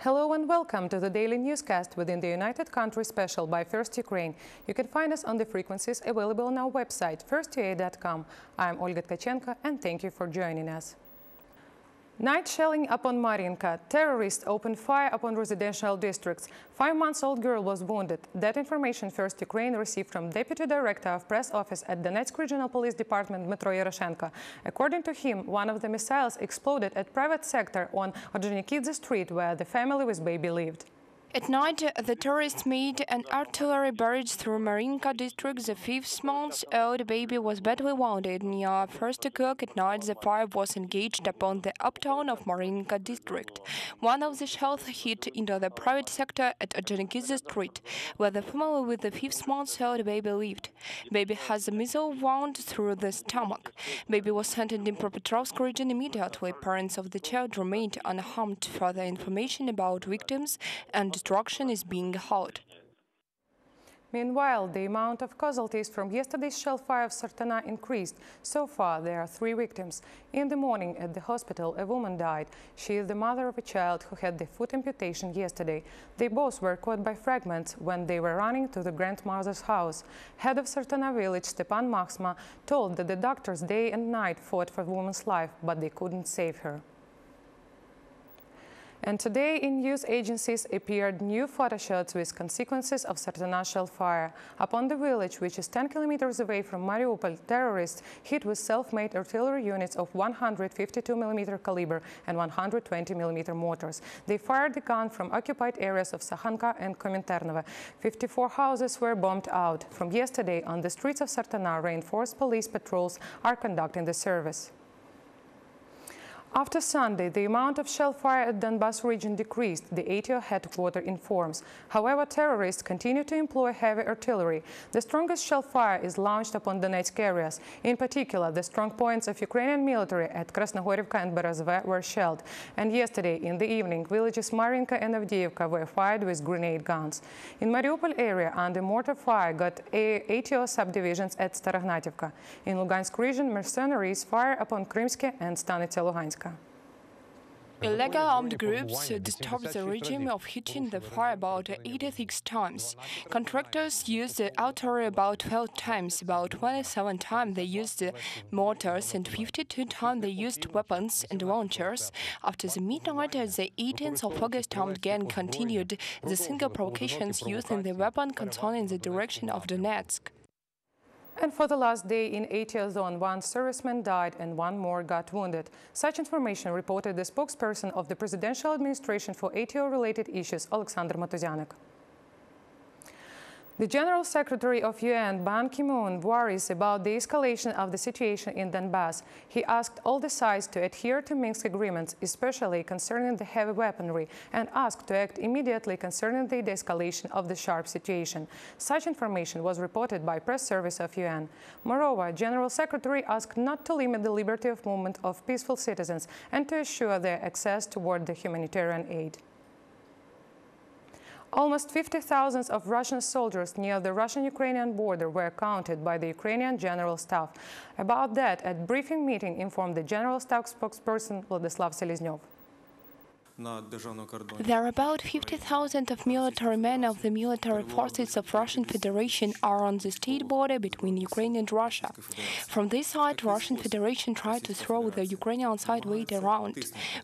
Hello and welcome to the daily newscast within the United Country special by First Ukraine. You can find us on the frequencies available on our website, firsta.com. I'm Olga Tkachenko and thank you for joining us. Night shelling upon Mariinka. Terrorists opened fire upon residential districts. 5-month-old girl was wounded. That information First Ukraine received from Deputy Director of Press Office at Donetsk Regional Police Department Dmytro Yaroshenko. According to him, one of the missiles exploded at private sector on Ordzhonikidze Street, where the family with baby lived. At night, the terrorists made an artillery barrage through Mariinka district. The 5-month-old baby was badly wounded. Near 1 o'clock at night, the fire was engaged upon the uptown of Mariinka district. One of the shells hit into the private sector at Ordzhonikidze Street, where the family with the 5-month-old baby lived. Baby has a missile wound through the stomach. Baby was sent in Dnipropetrovsk region immediately. Parents of the child remained unharmed. Further information about victims and destruction is being held. Meanwhile, the amount of casualties from yesterday's shell fire of Sartana increased. So far, there are 3 victims. In the morning at the hospital, a woman died. She is the mother of a child who had the foot amputation yesterday. They both were caught by fragments when they were running to the grandmother's house. Head of Sartana village, Stepan Maxma, told that the doctors day and night fought for the woman's life, but they couldn't save her. And today in news agencies appeared new photoshots with consequences of Sartana shell fire. Upon the village, which is 10 kilometers away from Mariupol, terrorists hit with self-made artillery units of 152mm caliber and 120mm mortars. They fired the gun from occupied areas of Sakhanka and Kominternovo. 54 houses were bombed out. From yesterday, on the streets of Sartana, reinforced police patrols are conducting the service. After Sunday, the amount of shell fire at Donbas region decreased, the ATO headquarters informs. However, terrorists continue to employ heavy artillery. The strongest shell fire is launched upon Donetsk areas. In particular, the strong points of Ukrainian military at Krasnogorivka and Berezove were shelled. And yesterday, in the evening, villages Mariinka and Avdiivka were fired with grenade guns. In Mariupol area, under mortar fire got ATO subdivisions at Starognativka. In Lugansk region, mercenaries fire upon Krymske and Stanitsa Lugansk. Illegal armed groups disturbed the regime of hitting the fire about 86 times. Contractors used the artillery about 12 times, about 27 times they used mortars, and 52 times they used weapons and launchers. After the midnight, the 18th of August armed gang continued the single provocations using the weapon controlling the direction of Donetsk. And for the last day in ATO zone, 1 serviceman died and 1 more got wounded. Such information reported the spokesperson of the Presidential Administration for ATO-related issues, Alexander Matuzyanek. The General Secretary of UN, Ban Ki-moon, worries about the escalation of the situation in Donbas. He asked all the sides to adhere to Minsk agreements, especially concerning the heavy weaponry, and asked to act immediately concerning the de-escalation of the sharp situation. Such information was reported by press service of UN. Moreover, General Secretary asked not to limit the liberty of movement of peaceful citizens and to assure their access toward the humanitarian aid. Almost 50,000 of Russian soldiers near the Russian-Ukrainian border were counted by the Ukrainian General Staff. About that, at briefing meeting informed the General Staff spokesperson Vladislav Seleznyov. There are about 50,000 of military men of the military forces of Russian Federation are on the state border between Ukraine and Russia. From this side, Russian Federation tried to throw the Ukrainian side weight around,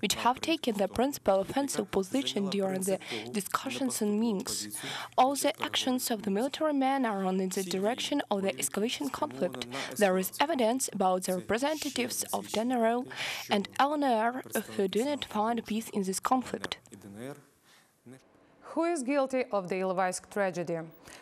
which have taken the principal offensive position during the discussions in Minsk. All the actions of the military men are on in the direction of the escalation conflict. There is evidence about the representatives of DNR and LNR who do not find peace in this conflict. Who is guilty of the Ilovaisk tragedy?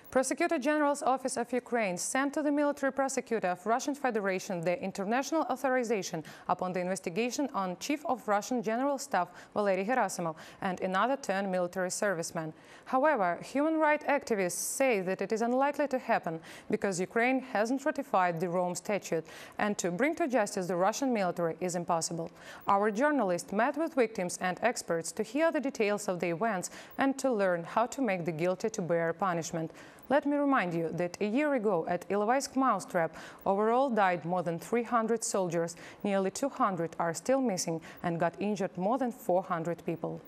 Prosecutor General's Office of Ukraine sent to the military prosecutor of Russian Federation the international authorization upon the investigation on Chief of Russian General Staff Valery Gerasimov and another 10 military servicemen. However, human rights activists say that it is unlikely to happen because Ukraine hasn't ratified the Rome Statute, and to bring to justice the Russian military is impossible. Our journalist met with victims and experts to hear the details of the events and to learn how to make the guilty to bear punishment. Let me remind you that a year ago at Ilovaisk Mousetrap, overall died more than 300 soldiers, nearly 200 are still missing, and got injured more than 400 people.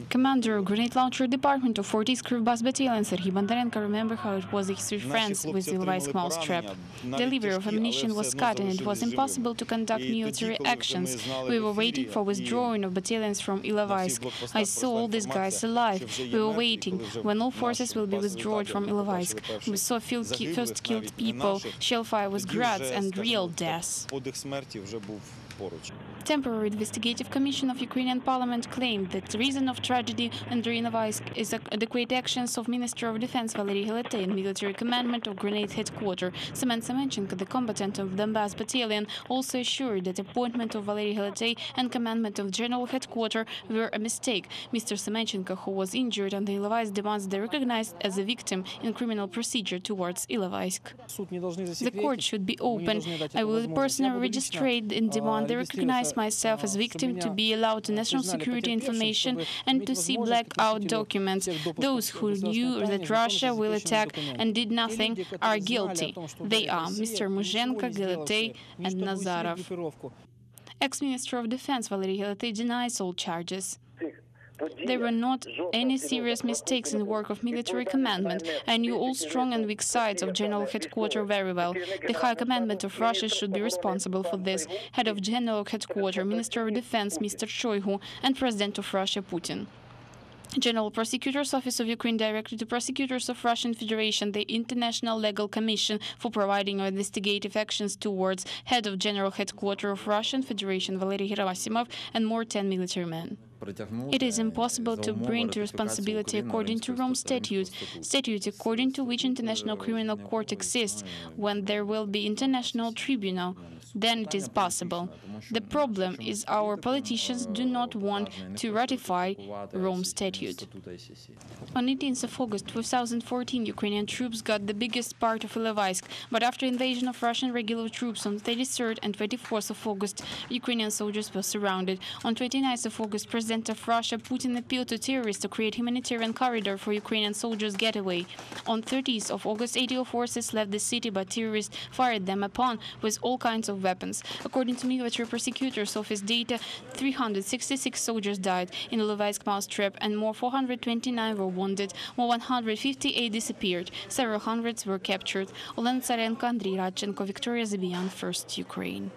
Commander of Grenade Launcher Department of 40th Crew Bus Battalion Serhiy Bondarenko remembered how it was his three friends with Ilovaisk mousetrap. Delivery of ammunition was cut and it was impossible to conduct military actions. We were waiting for withdrawing of battalions from Ilovaisk. I saw all these guys alive. We were waiting when all forces will be withdrawn from Ilovaisk. We saw first killed people, shellfire with grads and real deaths. Temporary Investigative Commission of Ukrainian Parliament claimed that the reason of tragedy under Ilovaisk is adequate actions of Minister of Defense Valery Helete and military commandment of Grenade Headquarters. Semen Semenchenko, the combatant of Donbass Battalion, also assured that appointment of Valery Helete and commandment of General Headquarters were a mistake. Mr. Semenchenko, who was injured on the Ilovaisk, demands to be recognized as a victim in criminal procedure towards Ilovaisk. The court should be open. I will personally register and demand to recognize myself as victim, to be allowed to national security information and to see blackout documents. Those who knew that Russia will attack and did nothing are guilty. They are Mr. Muzhenko, Helete and Nazarov. Ex-Minister of Defense Valery Helete denies all charges. There were not any serious mistakes in the work of military commandment. I knew all strong and weak sides of General Headquarters very well. The High Commandment of Russia should be responsible for this. Head of General Headquarters, Minister of Defense, Mr. Shoigu, and President of Russia, Putin. General Prosecutor's Office of Ukraine directed to prosecutors of Russian Federation the International Legal Commission for providing investigative actions towards head of General Headquarters of Russian Federation Valery Gerasimov and more 10 military men. It is impossible to bring to responsibility according to Rome Statute, according to which International Criminal Court exists. When there will be International Tribunal, then it is possible. The problem is our politicians do not want to ratify Rome Statute. On 18th of August 2014, Ukrainian troops got the biggest part of Ilovaisk, but after invasion of Russian regular troops on 33rd and 24th of August, Ukrainian soldiers were surrounded. On 29th of August, President of Russia, Putin appealed to terrorists to create humanitarian corridor for Ukrainian soldiers' getaway. On 30th of August, 80 forces left the city, but terrorists fired them upon with all kinds of weapons. According to military prosecutors' office data, 366 soldiers died in Ilovaisk mousetrap and more 429 were wounded, more 158 disappeared, several hundreds were captured. Olena Tsarenko, Andriy Radchenko, Victoria Zabian, First Ukraine.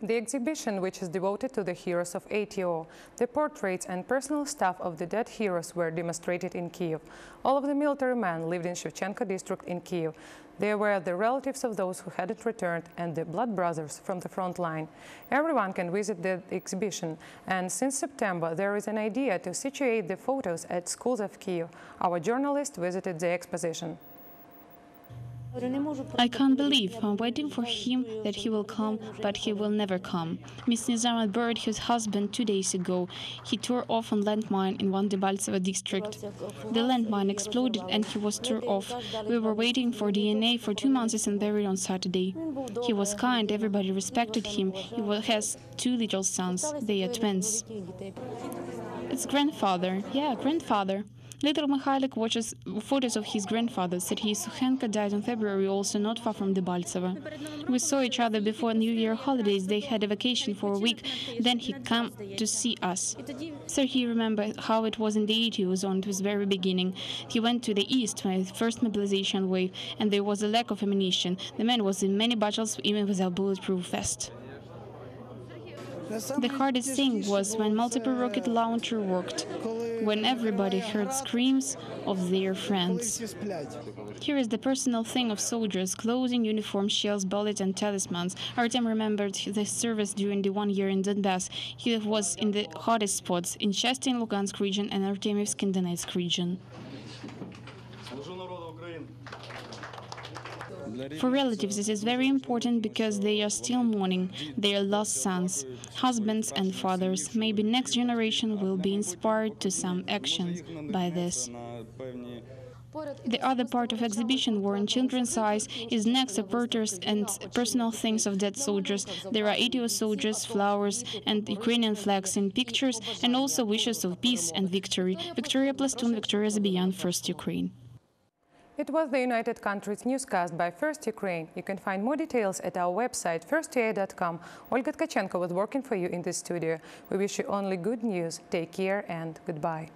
The exhibition, which is devoted to the heroes of ATO, the portraits and personal stuff of the dead heroes were demonstrated in Kyiv. All of the military men lived in Shevchenko district in Kyiv. They were the relatives of those who hadn't returned and the blood brothers from the front line. Everyone can visit the exhibition, and since September there is an idea to situate the photos at schools of Kyiv. Our journalist visited the exposition. I can't believe I'm waiting for him that he will come, but he will never come. Miss Nizam buried his husband 2 days ago. He tore off a landmine in one Debaltseve district. The landmine exploded and he was tore off. We were waiting for DNA for 2 months and buried on Saturday. He was kind, everybody respected him. He has 2 little sons. They are twins. It's grandfather. Yeah, grandfather. Little Mikhailik watches photos of his grandfather. Serhiy Sukhenko died in February, also not far from Debaltseve. We saw each other before New Year holidays. They had a vacation for a week. Then he came to see us. Serhiy remembered how it was in the 80s zone at the very beginning. He went to the east when the first mobilization wave, and there was a lack of ammunition. The man was in many battles, even without bulletproof vest. The hardest thing was when multiple rocket launcher worked, when everybody heard screams of their friends. Here is the personal thing of soldiers: clothing, uniform, shells, bullets, and talismans. Artem remembered his service during the 1 year in Donbass. He was in the hottest spots, in Chesty in Lugansk region and Artemivsk in Donetsk region. For relatives, this is very important because they are still mourning their lost sons, husbands and fathers. Maybe next generation will be inspired to some actions by this. The other part of exhibition, War in Children's Eyes, is next to portraits and personal things of dead soldiers. There are ATO soldiers, flowers and Ukrainian flags in pictures, and also wishes of peace and victory. Victoria Plastun, Victoria Zabian, First Ukraine. It was the United Countries newscast by First Ukraine. You can find more details at our website, firsta.com. Olga Tkachenko was working for you in the studio. We wish you only good news. Take care and goodbye.